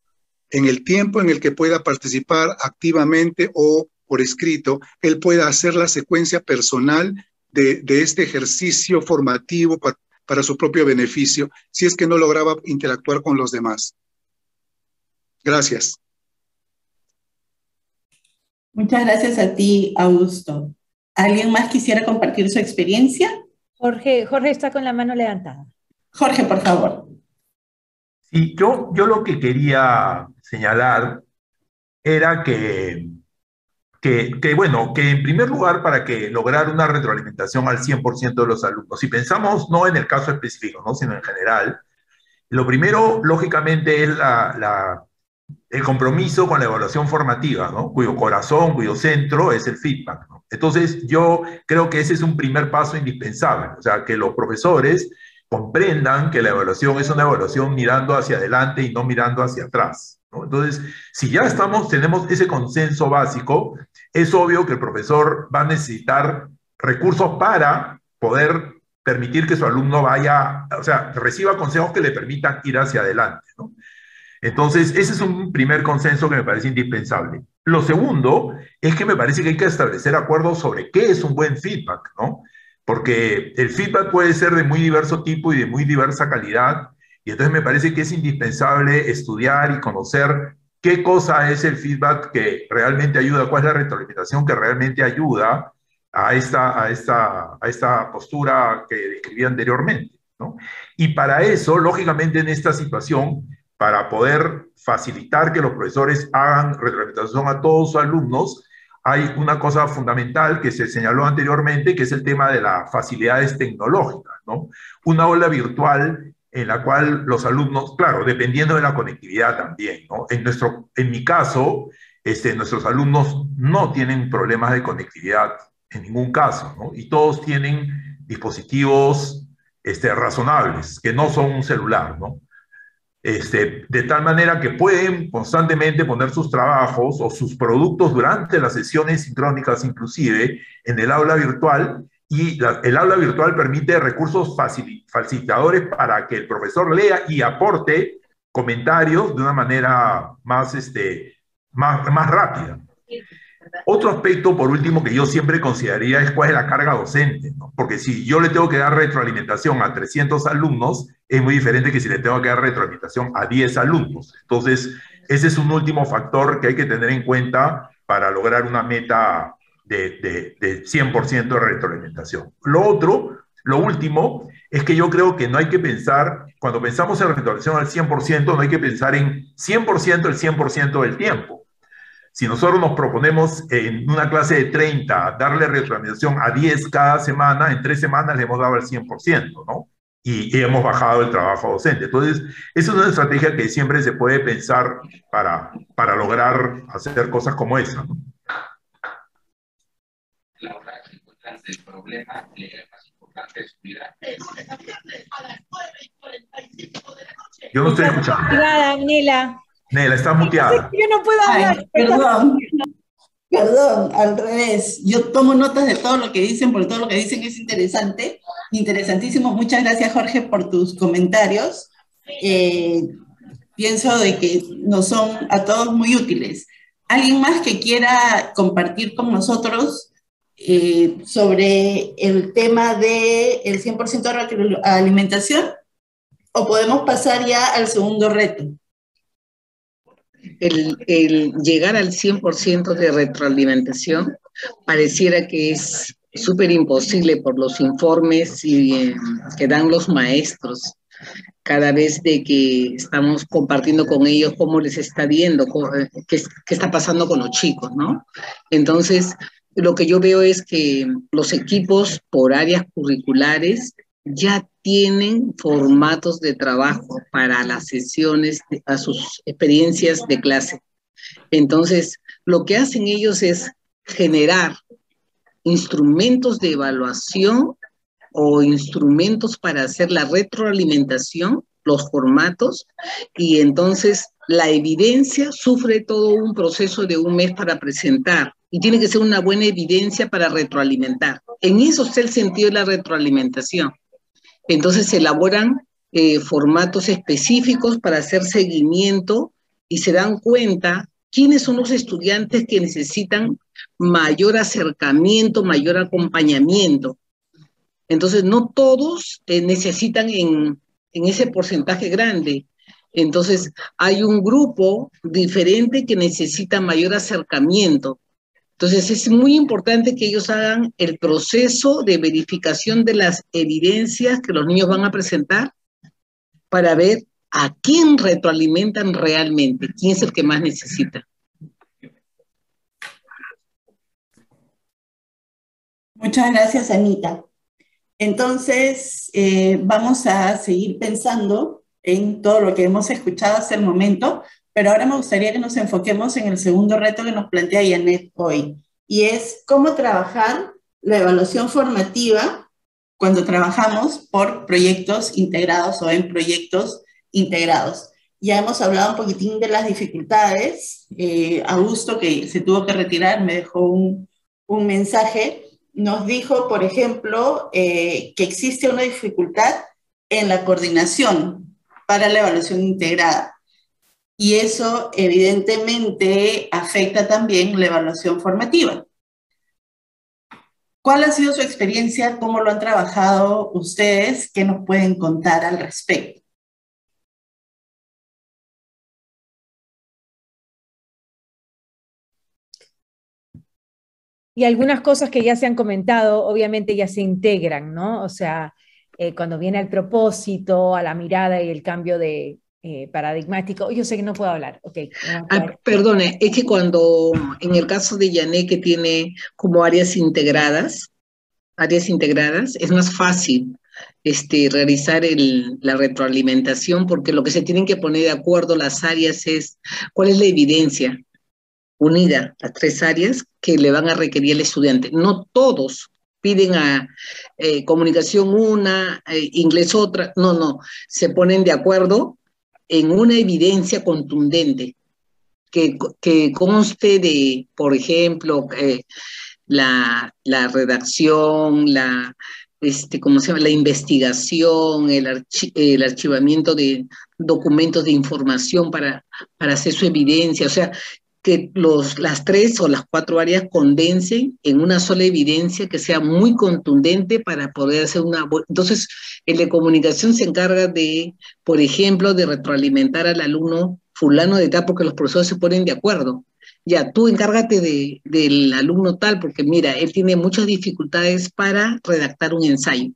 en el tiempo en el que pueda participar activamente o por escrito, él pueda hacer la secuencia personal de este ejercicio formativo para su propio beneficio, si es que no lograba interactuar con los demás. Gracias. Muchas gracias a ti, Augusto. ¿Alguien más quisiera compartir su experiencia? Jorge está con la mano levantada. Jorge, por favor. Sí, yo lo que quería señalar era que en primer lugar, para que lograr una retroalimentación al 100% de los alumnos, si pensamos no en el caso específico, ¿no?, sino en general, lo primero, lógicamente, es el compromiso con la evaluación formativa, ¿no?, cuyo corazón, cuyo centro es el feedback, ¿no? Entonces, yo creo que ese es un primer paso indispensable, o sea, que los profesores comprendan que la evaluación es una evaluación mirando hacia adelante y no mirando hacia atrás, ¿no? Entonces, si ya tenemos ese consenso básico, es obvio que el profesor va a necesitar recursos para poder permitir que su alumno vaya, o sea, reciba consejos que le permitan ir hacia adelante, ¿no? Entonces, ese es un primer consenso que me parece indispensable. Lo segundo es que me parece que hay que establecer acuerdos sobre qué es un buen feedback, ¿no? Porque el feedback puede ser de muy diverso tipo y de muy diversa calidad, y entonces me parece que es indispensable estudiar y conocer qué cosa es el feedback que realmente ayuda, cuál es la retroalimentación que realmente ayuda a esta postura que describí anteriormente, ¿no? Y para eso, lógicamente, en esta situación, para poder facilitar que los profesores hagan retroalimentación a todos sus alumnos, hay una cosa fundamental que se señaló anteriormente, que es el tema de las facilidades tecnológicas, ¿no? Una aula virtual en la cual los alumnos, claro, dependiendo de la conectividad también, ¿no? En mi caso, nuestros alumnos no tienen problemas de conectividad en ningún caso, ¿no? Y todos tienen dispositivos razonables, que no son un celular, ¿no? De tal manera que pueden constantemente poner sus trabajos o sus productos durante las sesiones sincrónicas inclusive en el aula virtual, y el aula virtual permite recursos facilitadores para que el profesor lea y aporte comentarios de una manera más rápida. Otro aspecto, por último, que yo siempre consideraría es cuál es la carga docente, ¿no? Porque si yo le tengo que dar retroalimentación a 300 alumnos, es muy diferente que si le tengo que dar retroalimentación a 10 alumnos. Entonces, ese es un último factor que hay que tener en cuenta para lograr una meta de 100% de retroalimentación. Lo último, es que yo creo que no hay que pensar, cuando pensamos en retroalimentación al 100%, no hay que pensar en 100% el 100% del tiempo. Si nosotros nos proponemos en una clase de 30 darle retroalimentación a 10 cada semana, en 3 semanas le hemos dado el 100%, ¿no? Y hemos bajado el trabajo docente. Entonces, esa es una estrategia que siempre se puede pensar para lograr hacer cosas como esa, ¿no? El problema más importante es cuidar. Yo no estoy escuchando. Nada, Nela. Nela, estás muteada. Yo no puedo hablar. Ay, perdón, al revés. Yo tomo notas de todo lo que dicen, porque todo lo que dicen es interesante, interesantísimo. Muchas gracias, Jorge, por tus comentarios. Pienso de que nos son a todos muy útiles. ¿Alguien más que quiera compartir con nosotros sobre el tema del 100% de retroalimentación? ¿O podemos pasar ya al segundo reto? El llegar al 100% de retroalimentación pareciera que es súper imposible por los informes que dan los maestros cada vez de que estamos compartiendo con ellos cómo les está yendo, qué está pasando con los chicos, ¿no? Entonces, lo que yo veo es que los equipos por áreas curriculares ya tienen formatos de trabajo para las sesiones, a sus experiencias de clase. Entonces, lo que hacen ellos es generar instrumentos de evaluación o instrumentos para hacer la retroalimentación, los formatos, y entonces la evidencia sufre todo un proceso de 1 mes para presentar, y tiene que ser una buena evidencia para retroalimentar. En eso está el sentido de la retroalimentación. Entonces se elaboran formatos específicos para hacer seguimiento y se dan cuenta quiénes son los estudiantes que necesitan mayor acercamiento, mayor acompañamiento. Entonces no todos necesitan en ese porcentaje grande. Entonces hay un grupo diferente que necesita mayor acercamiento. Entonces es muy importante que ellos hagan el proceso de verificación de las evidencias que los niños van a presentar para ver a quién retroalimentan realmente, quién es el que más necesita. Muchas gracias, Anita. Entonces, vamos a seguir pensando en todo lo que hemos escuchado hasta el momento, pero ahora me gustaría que nos enfoquemos en el segundo reto que nos plantea Janet hoy, y es cómo trabajar la evaluación formativa cuando trabajamos por proyectos integrados o en proyectos integrados. Ya hemos hablado un poquitín de las dificultades. Augusto, que se tuvo que retirar, me dejó un mensaje nos dijo, por ejemplo, que existe una dificultad en la coordinación para la evaluación integrada. Y eso evidentemente afecta también la evaluación formativa. ¿Cuál ha sido su experiencia? ¿Cómo lo han trabajado ustedes? ¿Qué nos pueden contar al respecto? Y algunas cosas que ya se han comentado, obviamente ya se integran, ¿no? O sea, cuando viene al propósito, a la mirada y el cambio de paradigmático, yo sé que no puedo hablar, ok. Perdone, es que cuando, en el caso de Yané, que tiene como áreas integradas, es más fácil realizar la retroalimentación, porque lo que se tienen que poner de acuerdo las áreas es cuál es la evidencia unida a 3 áreas que le van a requerir al estudiante. No todos piden a comunicación una, inglés otra, no, se ponen de acuerdo en una evidencia contundente que conste de, por ejemplo, la redacción, ¿cómo se llama? La investigación, el archivamiento de documentos de información para hacer su evidencia, o sea, que las 3 o las 4 áreas condensen en una sola evidencia que sea muy contundente para poder hacer una... Entonces, el de comunicación se encarga de, por ejemplo, de retroalimentar al alumno fulano de tal, porque los profesores se ponen de acuerdo. Ya, tú encárgate del alumno tal, porque mira, él tiene muchas dificultades para redactar un ensayo.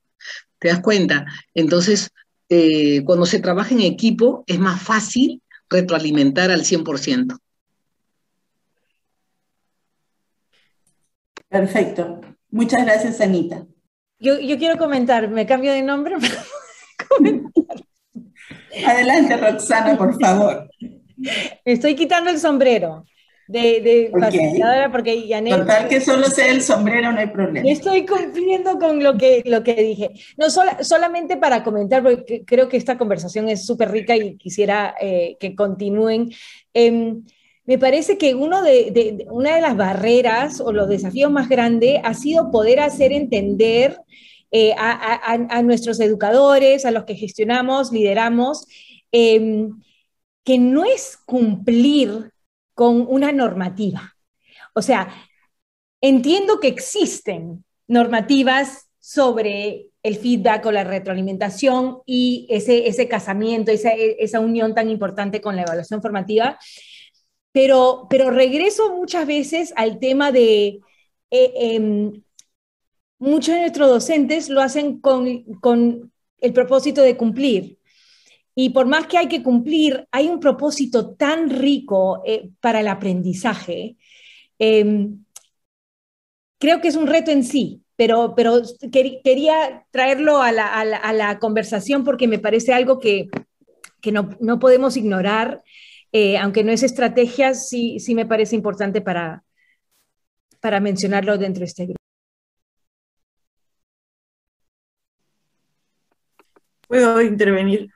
¿Te das cuenta? Entonces, cuando se trabaja en equipo, es más fácil retroalimentar al 100%. Perfecto. Muchas gracias, Anita. Yo quiero comentar, ¿me cambio de nombre? Adelante, Roxana, por favor. Me estoy quitando el sombrero de facilitadora, porque Yané... Total, que solo sea el sombrero, no hay problema. Estoy cumpliendo con lo que dije. No, solamente para comentar, porque creo que esta conversación es súper rica y quisiera que continúen. Me parece que una de las barreras o los desafíos más grandes ha sido poder hacer entender a nuestros educadores, a los que gestionamos, lideramos, que no es cumplir con una normativa. O sea, entiendo que existen normativas sobre el feedback o la retroalimentación y ese casamiento, esa unión tan importante con la evaluación formativa, pero regreso muchas veces al tema de muchos de nuestros docentes lo hacen con el propósito de cumplir. Y por más que hay que cumplir, hay un propósito tan rico para el aprendizaje. Creo que es un reto en sí, pero quería traerlo a la conversación porque me parece algo que no podemos ignorar, aunque no es estrategia, sí me parece importante para mencionarlo dentro de este grupo. ¿Puedo intervenir?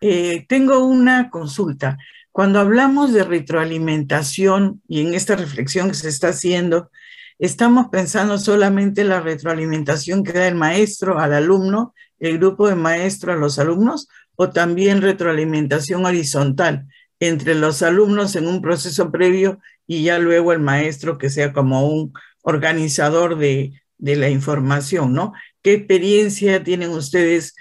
Tengo una consulta. Cuando hablamos de retroalimentación y en esta reflexión que se está haciendo, ¿estamos pensando solamente en la retroalimentación que da el maestro al alumno, el grupo de maestro a los alumnos, o también retroalimentación horizontal entre los alumnos en un proceso previo y ya luego el maestro que sea como un organizador de la información, ¿no? ¿Qué experiencia tienen ustedes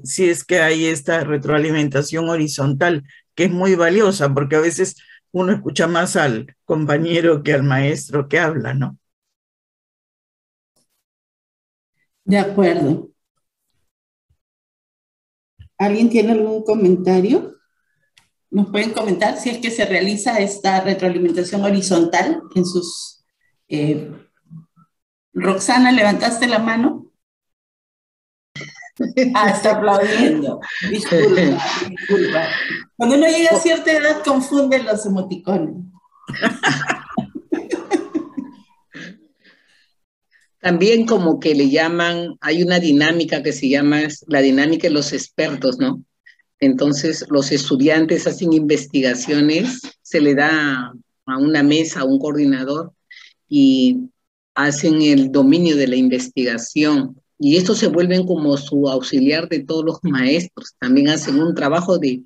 si es que hay esta retroalimentación horizontal, que es muy valiosa, porque a veces uno escucha más al compañero que al maestro que habla, ¿no? De acuerdo. ¿Alguien tiene algún comentario? ¿Nos pueden comentar si es que se realiza esta retroalimentación horizontal en sus... Roxana, ¿levantaste la mano? Ah, está aplaudiendo. Disculpa. Cuando uno llega a cierta edad, confunden los emoticones. También como que le llaman, hay una dinámica que se llama la dinámica de los expertos, ¿no? Entonces los estudiantes hacen investigaciones, se le da a una mesa, a un coordinador, y hacen el dominio de la investigación, y estos se vuelven como su auxiliar de todos los maestros. También hacen un trabajo de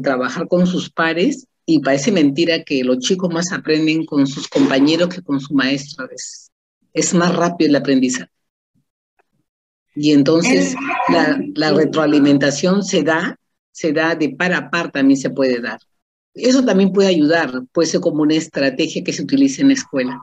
trabajar con sus pares, y parece mentira que los chicos más aprenden con sus compañeros que con su maestro. Es más rápido el aprendizaje. Y entonces la retroalimentación se da de par a par, también se puede dar. Eso también puede ayudar, puede ser como una estrategia que se utilice en la escuela.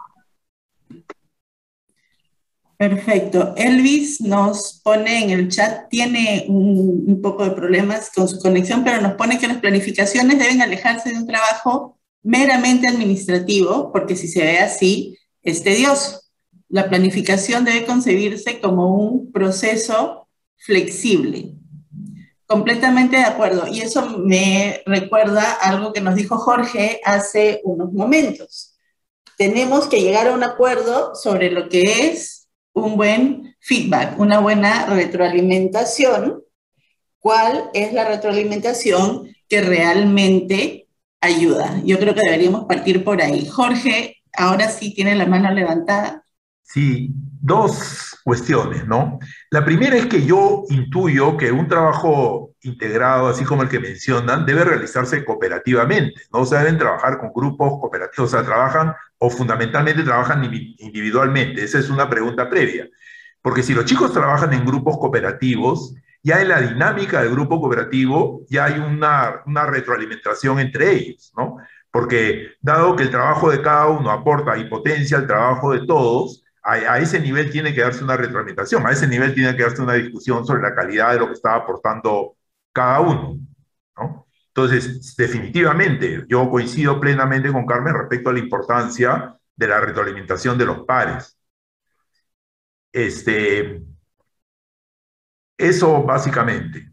Perfecto. Elvis nos pone en el chat, tiene un poco de problemas con su conexión, pero nos pone que las planificaciones deben alejarse de un trabajo meramente administrativo, porque si se ve así, es tedioso. La planificación debe concebirse como un proceso flexible. Completamente de acuerdo. Y eso me recuerda algo que nos dijo Jorge hace unos momentos. Tenemos que llegar a un acuerdo sobre lo que es un buen feedback, una buena retroalimentación. ¿Cuál es la retroalimentación que realmente ayuda? Yo creo que deberíamos partir por ahí. Jorge, ahora sí tiene la mano levantada. Sí, dos cuestiones, ¿no? La primera es que yo intuyo que un trabajo integrado, así como el que mencionan, debe realizarse cooperativamente, ¿no? O sea, deben trabajar con grupos cooperativos, o sea, trabajan o fundamentalmente trabajan individualmente. Esa es una pregunta previa. Porque si los chicos trabajan en grupos cooperativos, ya en la dinámica del grupo cooperativo ya hay una retroalimentación entre ellos, ¿no? Porque dado que el trabajo de cada uno aporta y potencia el trabajo de todos, a ese nivel tiene que darse una retroalimentación, a ese nivel tiene que darse una discusión sobre la calidad de lo que está aportando cada uno, ¿no? Entonces, definitivamente, yo coincido plenamente con Carmen respecto a la importancia de la retroalimentación de los pares. Eso básicamente.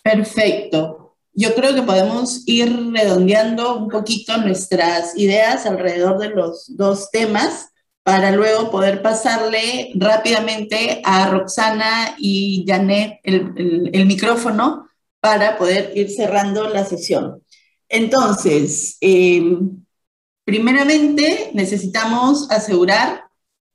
Perfecto. Yo creo que podemos ir redondeando un poquito nuestras ideas alrededor de los dos temas para luego poder pasarle rápidamente a Roxana y Janet el micrófono para poder ir cerrando la sesión. Entonces, primeramente necesitamos asegurar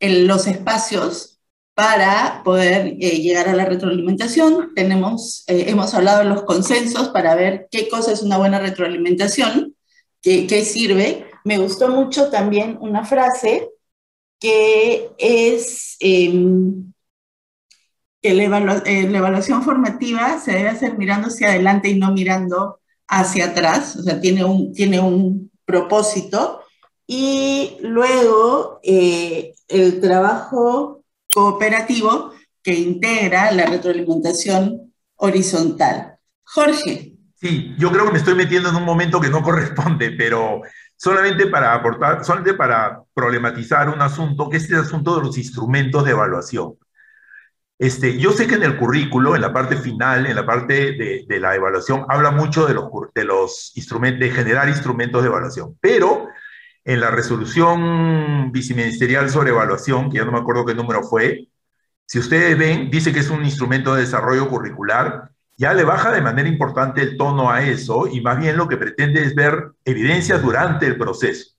los espacios para poder llegar a la retroalimentación. Hemos hablado de los consensos para ver qué cosa es una buena retroalimentación, qué sirve. Me gustó mucho también una frase que es que la evaluación formativa se debe hacer mirando hacia adelante y no mirando hacia atrás, o sea, tiene un propósito. Y luego el trabajo cooperativo que integra la retroalimentación horizontal. Jorge. Sí, yo creo que me estoy metiendo en un momento que no corresponde, pero solamente para aportar, solamente para problematizar un asunto, que es el asunto de los instrumentos de evaluación. Yo sé que en el currículo, en la parte final, en la parte de la evaluación, habla mucho de los instrumentos, de generar instrumentos de evaluación, pero en la resolución viceministerial sobre evaluación, que ya no me acuerdo qué número fue, si ustedes ven, dice que es un instrumento de desarrollo curricular, ya le baja de manera importante el tono a eso, y más bien lo que pretende es ver evidencias durante el proceso.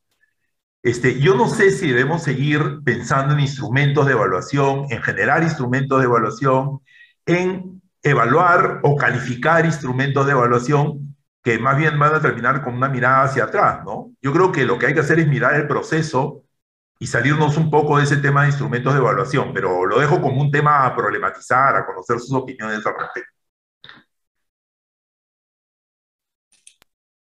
Yo no sé si debemos seguir pensando en instrumentos de evaluación, en generar instrumentos de evaluación, en evaluar o calificar instrumentos de evaluación, que más bien van a terminar con una mirada hacia atrás, ¿no? Yo creo que lo que hay que hacer es mirar el proceso y salirnos un poco de ese tema de instrumentos de evaluación, pero lo dejo como un tema a problematizar, a conocer sus opiniones al respecto.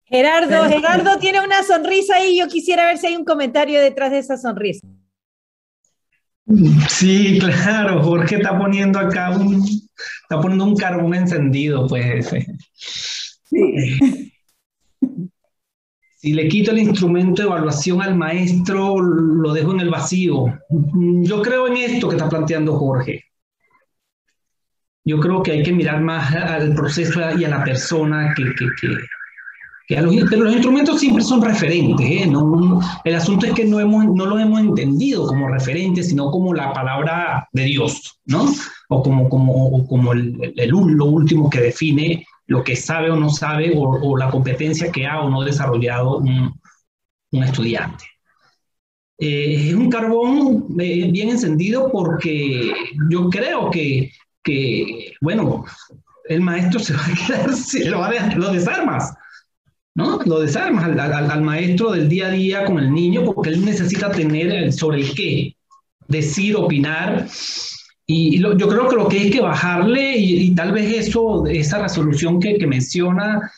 Gerardo tiene una sonrisa ahí, yo quisiera ver si hay un comentario detrás de esa sonrisa. Sí, claro, Jorge está poniendo acá un carbón encendido, pues. Sí. Si le quito el instrumento de evaluación al maestro, lo dejo en el vacío. Yo creo en esto que está planteando Jorge. Yo creo que hay que mirar más al proceso y a la persona pero los instrumentos siempre son referentes, ¿eh? El asunto es que no los hemos entendido como referentes, sino como la palabra de Dios, ¿no? O como lo último que define lo que sabe o no sabe, o la competencia que ha o no desarrollado un estudiante. Es un carbón bien encendido porque yo creo que bueno, el maestro se va a quedar, lo desarmas, ¿no? Lo desarmas al maestro del día a día con el niño porque él necesita tener sobre el qué, decir, opinar. Yo creo que lo que hay que bajarle, y tal vez esa resolución que menciona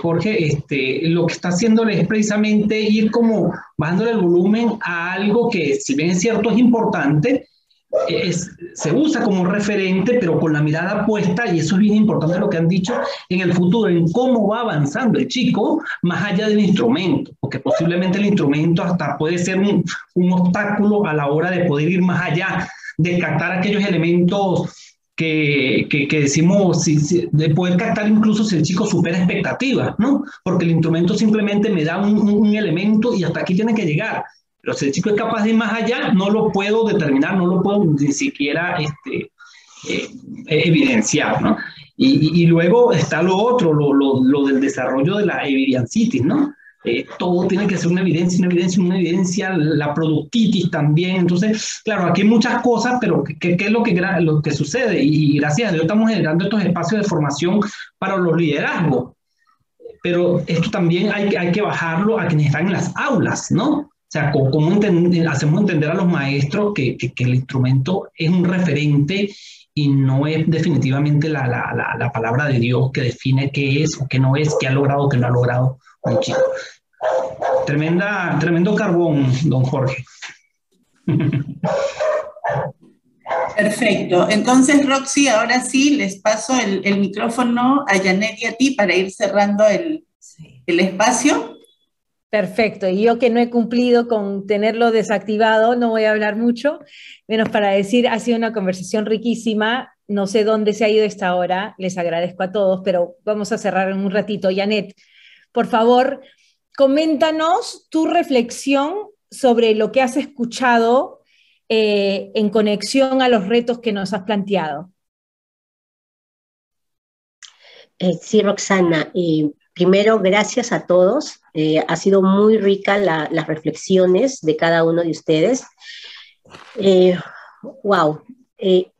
Jorge, lo que está haciéndole es precisamente ir como bajándole el volumen a algo que, si bien es cierto, es importante, se usa como referente, pero con la mirada puesta, y eso es bien importante lo que han dicho, en el futuro, en cómo va avanzando el chico más allá del instrumento, porque posiblemente el instrumento hasta puede ser un obstáculo a la hora de poder ir más allá, de captar aquellos elementos que decimos, de poder captar incluso si el chico supera expectativas, ¿no? Porque el instrumento simplemente me da un elemento y hasta aquí tiene que llegar. Pero si el chico es capaz de ir más allá, no lo puedo determinar, no lo puedo ni siquiera evidenciar, ¿no? Y luego está lo otro, lo del desarrollo de la evidencitis, ¿no? Todo tiene que ser una evidencia, la productitis también. Entonces, claro, aquí hay muchas cosas, pero ¿qué es lo que sucede? Y gracias a Dios estamos generando estos espacios de formación para los liderazgos. Pero esto también hay que bajarlo a quienes están en las aulas, ¿no? O sea, ¿cómo hacemos entender a los maestros que el instrumento es un referente y no es definitivamente la palabra de Dios que define qué es o qué no es, qué ha logrado o qué no ha logrado un chico? Tremendo carbón, don Jorge. Perfecto. Entonces, Roxy, ahora sí les paso el micrófono a Janet y a ti para ir cerrando el espacio. Perfecto. Y yo que no he cumplido con tenerlo desactivado, no voy a hablar mucho, menos para decir, ha sido una conversación riquísima. No sé dónde se ha ido esta hora. Les agradezco a todos, pero vamos a cerrar en un ratito. Janet, por favor, coméntanos tu reflexión sobre lo que has escuchado en conexión a los retos que nos has planteado. Sí, Roxana. Primero, gracias a todos. Ha sido muy rica las reflexiones de cada uno de ustedes.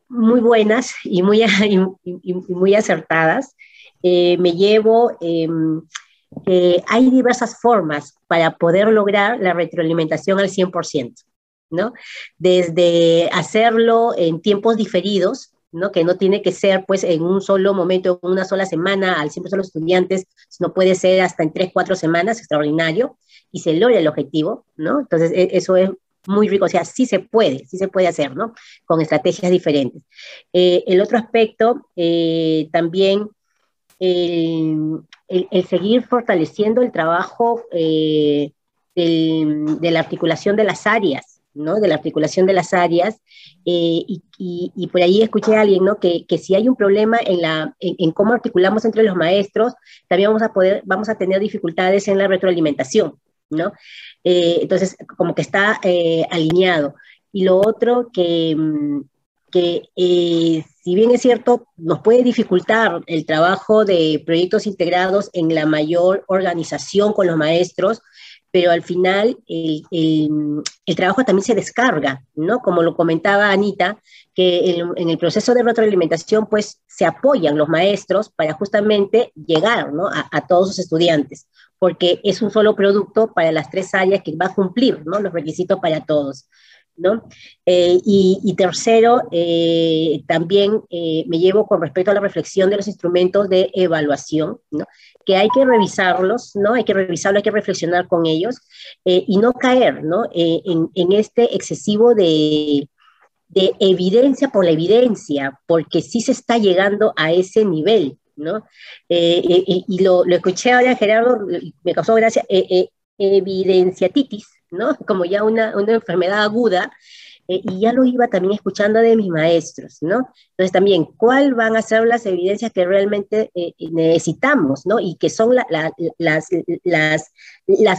Muy buenas y muy acertadas. Me llevo... hay diversas formas para poder lograr la retroalimentación al 100%, ¿no? Desde hacerlo en tiempos diferidos, ¿no? Que no tiene que ser pues en un solo momento, en una sola semana, al 100% de los estudiantes, sino puede ser hasta en 3-4 semanas, extraordinario, y se logra el objetivo, ¿no? Entonces eso es muy rico, o sea, sí se puede hacer, ¿no? Con estrategias diferentes. El otro aspecto, también, el seguir fortaleciendo el trabajo de la articulación de las áreas, ¿no? De la articulación de las áreas, y por ahí escuché a alguien, ¿no? Que si hay un problema en cómo articulamos entre los maestros, también vamos a tener dificultades en la retroalimentación, ¿no? Entonces, como que está alineado. Y lo otro que si bien es cierto, nos puede dificultar el trabajo de proyectos integrados en la mayor organización con los maestros, pero al final el trabajo también se descarga, ¿no? Como lo comentaba Anita, que en el proceso de retroalimentación, pues, se apoyan los maestros para justamente llegar, ¿no? a todos sus estudiantes, porque es un solo producto para las 3 áreas que va a cumplir, ¿no? Los requisitos para todos, ¿no? Y tercero, también me llevo con respecto a la reflexión de los instrumentos de evaluación, ¿no? Que hay que revisarlos, ¿no? Hay que reflexionar con ellos, y no caer, ¿no? En este excesivo de evidencia por la evidencia, porque sí se está llegando a ese nivel, ¿no? Y lo escuché ahora, Gerardo, me causó gracia, evidenciatitis, ¿no? Como ya una enfermedad aguda, y ya lo iba también escuchando de mis maestros, ¿no? Entonces también, ¿cuáles van a ser las evidencias que realmente necesitamos, ¿no? Y que son las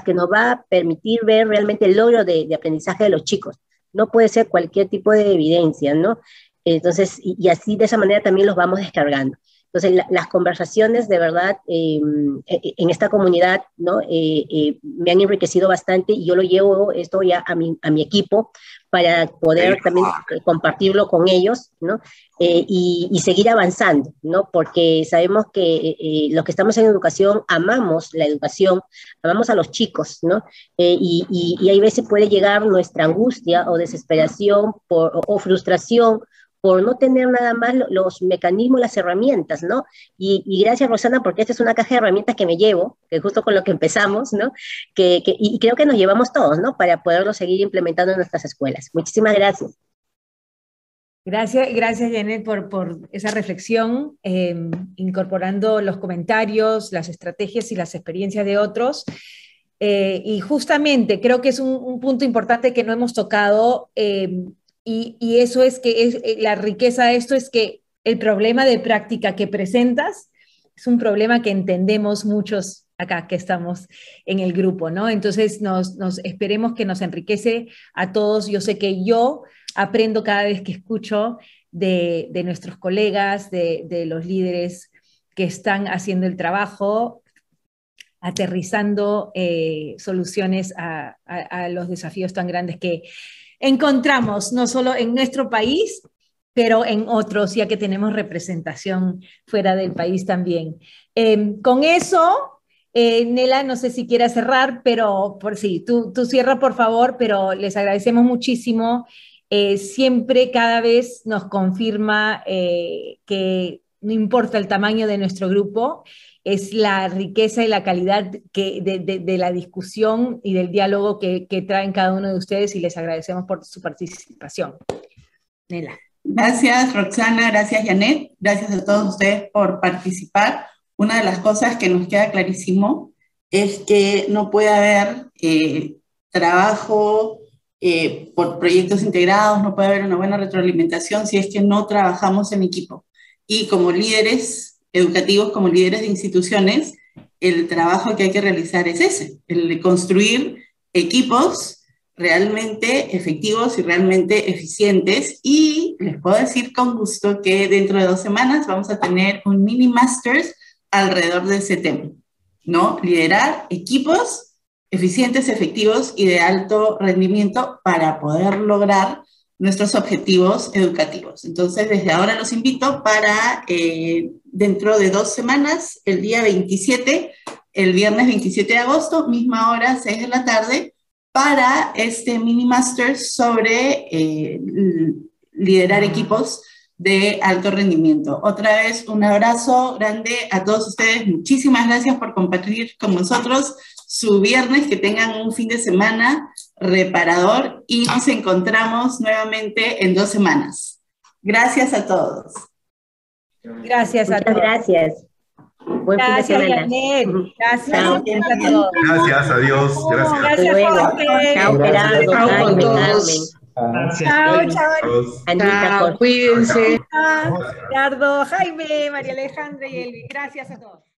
que nos va a permitir ver realmente el logro de aprendizaje de los chicos. No puede ser cualquier tipo de evidencia, ¿no? Entonces, y así de esa manera también los vamos descargando. Entonces, las conversaciones de verdad en esta comunidad, ¿no? Me han enriquecido bastante y yo lo llevo esto ya a mi equipo para poder también compartirlo con ellos, ¿no? Y seguir avanzando, ¿no? Porque sabemos que los que estamos en educación amamos la educación, amamos a los chicos, ¿no? Y hay veces puede llegar nuestra angustia o desesperación o frustración por no tener nada más los mecanismos, las herramientas, ¿no? Y gracias, Rosana, porque esta es una caja de herramientas que me llevo, que justo con lo que empezamos, ¿no? Y creo que nos llevamos todos, ¿no? Para poderlo seguir implementando en nuestras escuelas. Muchísimas gracias. Gracias, Janet, por esa reflexión, incorporando los comentarios, las estrategias y las experiencias de otros. Y justamente creo que es un punto importante que no hemos tocado, y eso es que la riqueza de esto es que el problema de práctica que presentas es un problema que entendemos muchos acá que estamos en el grupo, ¿no? Entonces esperemos que nos enriquece a todos. Yo sé que yo aprendo cada vez que escucho de nuestros colegas, de los líderes que están haciendo el trabajo, aterrizando soluciones a los desafíos tan grandes que encontramos, no solo en nuestro país, pero en otros, ya que tenemos representación fuera del país también. Con eso, Nela, no sé si quieras cerrar, pero tú cierra, por favor, pero les agradecemos muchísimo. Siempre, cada vez nos confirma que no importa el tamaño de nuestro grupo, es la riqueza y la calidad de la discusión y del diálogo que traen cada uno de ustedes, y les agradecemos por su participación. Nela. Gracias, Roxana, gracias, Janet, gracias a todos ustedes por participar. Una de las cosas que nos queda clarísimo es que no puede haber trabajo por proyectos integrados, no puede haber una buena retroalimentación si es que no trabajamos en equipo. Y como líderes educativos, como líderes de instituciones, el trabajo que hay que realizar es ese, el de construir equipos realmente efectivos y realmente eficientes. Y les puedo decir con gusto que dentro de 2 semanas vamos a tener un mini masters alrededor de ese tema, ¿no? Liderar equipos eficientes, efectivos y de alto rendimiento para poder lograr nuestros objetivos educativos. Entonces, desde ahora los invito para dentro de 2 semanas, el día 27, el viernes 27 de agosto, misma hora, 6 de la tarde, para este mini master sobre liderar equipos de alto rendimiento. Otra vez, un abrazo grande a todos ustedes. Muchísimas gracias por compartir con nosotros su viernes. Que tengan un fin de semana reparador y nos encontramos nuevamente en 2 semanas. Gracias a todos. Gracias a todos. Gracias. Buen gracias, fin de semana. Janet. Gracias Chao. a todos. Gracias, adiós. Gracias. Gracias, Jorge. Chao, Gerardo. Chao con todos. Gracias. Chao. Anita, Jorge. Cuídense. Gerardo, Jaime, María Alejandra y Elvi. Gracias a todos.